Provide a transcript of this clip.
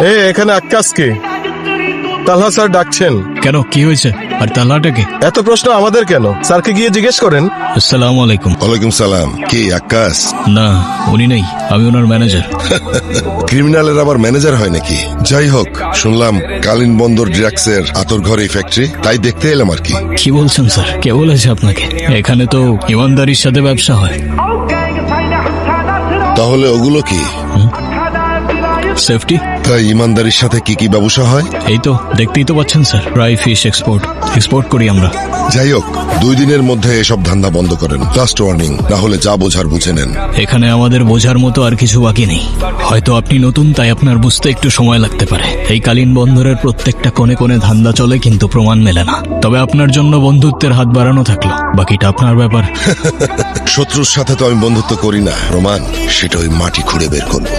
এখানে আক্কাসকে তালহা স্যার ডাকছেন। কেন, কি হয়েছে? আর তাল্লাটাকে? এত প্রশ্ন আমাদের কেন? স্যারকে গিয়ে জিজ্ঞেস করেন। আসসালামু আলাইকুম। ওয়ালাইকুম সালাম। কি আক্কাস? না, উনি নেই, আমি ওনার ম্যানেজার। ক্রিমিনালের আবার ম্যানেজার হয় নাকি? যাই হোক, শুনলাম কালিন বন্দর ড্রাগসের আতর ঘরে ফ্যাক্টরি, তাই দেখতে এলাম আর কি। কি বলছেন স্যার? কে বলেছে আপনাকে? এখানে তো ইমানদারির সাথে ব্যবসা হয়। তাহলে ওগুলো কি? সেফটি। তাই ইমানদারির সাথে কি কি ব্যবসা হয়? এই তো দেখতেই তো পাচ্ছেন স্যার, ড্রাই ফিশ এক্সপোর্ট করি আমরা। যাই হোক, 2 দিনের মধ্যে এসব ধান্দা বন্ধ করেন। লাস্ট ওয়ার্নিং, না হলে যা বোঝার বুঝে নেন। এখানে আমাদের বোঝার মতো আর কিছু বাকি নেই। হয়তো আপনি নতুন, তাই আপনার বুঝতে একটু সময় লাগতে পারে। এই কালীন বন্দরের প্রত্যেকটা কোণে কোণে ধান্দা চলে, কিন্তু প্রমাণ মেলে না। তবে আপনার জন্য বন্ধুত্বের হাত বাড়ানো থাকলো, বাকিটা আপনার ব্যাপার। শত্রুর সাথে তো আমি বন্ধুত্ব করি না, রোমান। সেটা ওই মাটি খুঁড়ে বের করবো।